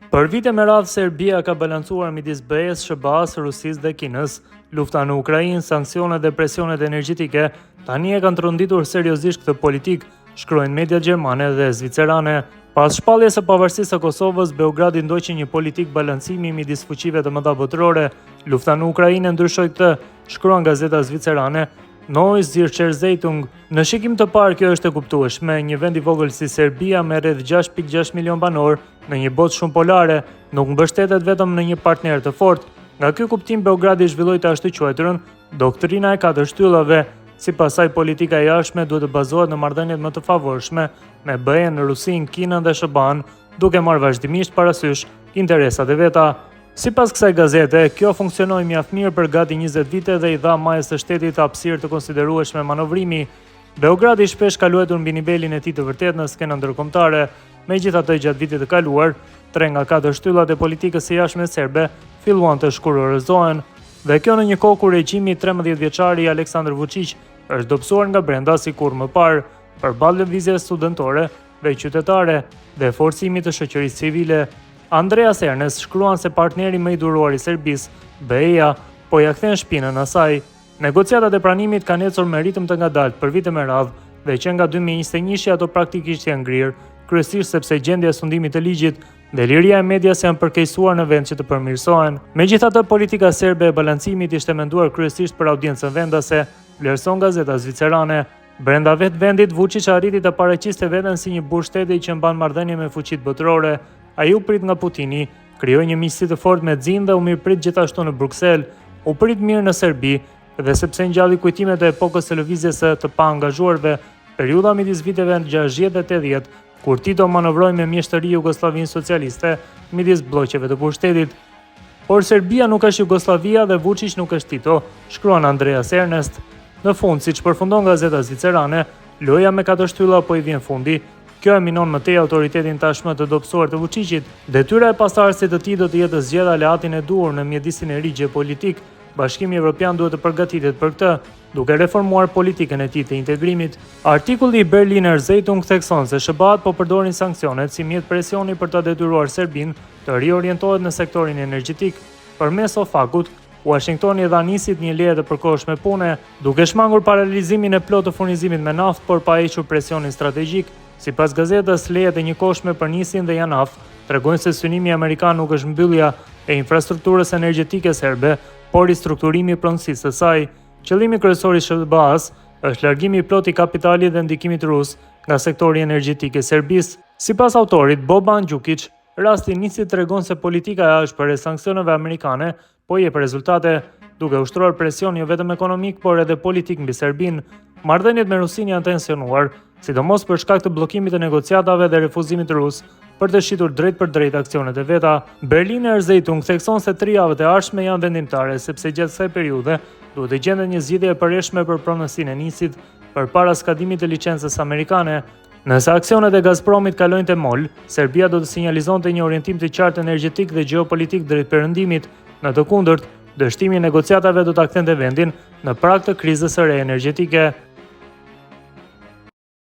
Për vite me radhë, Serbia ka balancuar midis BE-s, SBA-s, Rusisë dhe Kinës. Lufta në Ukrainë, sanksionet dhe presionet energjetike tani e kanë tronditur seriozisht këtë politikë, shkruajnë mediat gjermane dhe zvicerane. Pas shpalljes së pavarësisë së Kosovës, Beogradi ndoqi një politikë balancimi midis fuqive të mëdha botërore. Lufta në Ukrainë ndryshoi këtë, shkruan gazeta zvicerane Neues Zürcher Zeitung. Në shikim të parë kjo është e kuptueshme, një vend i vogël si Serbia me rreth 6.6 milion banor në një botë shumë polare, nuk mbështetet vetëm në një partner të fortë. Nga ky kuptim Beogradi zhvilloi të ashtu quajturën doktrina e katër shtyllave. Sipas saj, politika e jashtme duhet të bazohet në marrëdhëniet më të favorshme me BE-n, Rusinë, Kinën dhe SBA-n, duke marrë vazhdimisht parasysh interesat e veta. Sipas kësaj gazete, kjo funksionoi mjaft mirë për gati 20 vite dhe i dha majës së shtetit hapësirë të konsiderueshme manovrimi. Beogradi shpesh ka luajtur mbi nivelin e tij të vërtetë në skenën ndërkombëtare. Megjithatë, gjatë vitit të kaluar, 3 nga 4 shtyllat e politikës së jashtme serbe filluan të shkurorëzohen, dhe kjo në një kohë kur regjimi 13 vjeçari Aleksandar Vučić është dobësuar nga brenda si kur më parë, përballë lëvizjes studentore dhe qytetare dhe forcimit të shoqërisë civile. Andreas Ernest shkruan se partneri më i duruar i Serbisë, BE-ja, po ja kthen shpinën asaj. Negociatat e pranimit kanë ecur me ritëm të ngadaltë për vite me radhë dhe që nga 2021 ato praktikisht janë ngrirë, kryesisht sepse gjendja e sundimit të ligjit dhe liria e medias janë përkeqësuar në vend që të përmirësohen. Megjithatë, politika serbe e balancimit ishte menduar kryesisht për audiencën vendase, vlerëson gazeta zvicerane. Brenda vetë vendit, Vučić arriti të paraqiste veten si një burr shteti që mban marrëdhënie me fuqitë botërore. Ai u prit nga Putini, krijoi një miqësi të fortë me Xhin dhe u mirëprit gjithashtu në Bruksel. U prit mirë në Serbi dhe sepse ngjalli kujtimet e epokës së lëvizjes së të paangazhuarve, periudha midis viteve 60 dhe 80, kur Tito manovroi me mjeshtëri Jugosllavinë socialiste midis bllokeve të pushtetit. Por Serbia nuk është Jugosllavia dhe Vučić nuk është Tito, shkruan Andreas Ernest. Në fund, siç përfundon gazeta zvicerane, loja me 4 shtylla po i vjen fundi. Kjo e minon më tej autoritetin tashmë të dobësuar të Vučićit. Detyra e pasardhësit të tij do të jetë të zgjedhë aleatin e duhur në mjedisin e ri gjeopolitik. Bashkimi Evropian duhet të përgatitet për këtë, duke reformuar politikën e tij të integrimit. Artikulli i Berliner Zeitung thekson se SBA-t po përdorin sanksionet si mjet presioni për ta detyruar Serbinë të riorientohet në sektorin energjetik. Përmes OFAC-ut, Washingtoni dha nisit një leje të përkohshme pune, duke shmangur paralizimin e plotë të furnizimit me naftë, por pa hequr presionin strategjik. Sipas gazetës, lejet e njëkohshme për nisin dhe janaf tregojnë se synimi amerikan nuk është mbyllja e infrastrukturës energjetike serbe, por ristrukturimi i pronësisë së saj. Qëllimi kryesor i SBA-s është largimi i plotë i kapitalit dhe ndikimit rus nga sektori energjetik i Serbisë. Sipas autorit Boban Đukić, rasti nisi tregon se politika e ashpër e sanksioneve amerikane po jep rezultate, duke ushtruar presion jo vetëm ekonomik, por edhe politik mbi Serbinë. Marrëdhëniet me Rusinë janë tensionuar, sidomos për shkak të bllokimit të negociatave dhe refuzimit rus për të shitur drejt për drejt aksionet e veta. Berliner Zeitung thekson se 3 javët e ardhshme janë vendimtare, sepse gjatë kësaj periudhe duhet të gjendet një zgjidhje e përhershme për pronësinë e nisit përpara skadimit të licencës amerikane. Nëse aksionet e Gazpromit kalojnë te mol, Serbia do të sinjalizonte një orientim të qartë energjetik dhe gjeopolitik drejt perëndimit. Në të kundërt, dështimi i negociatave do ta kthente vendin në prag të krizës së re energjetike.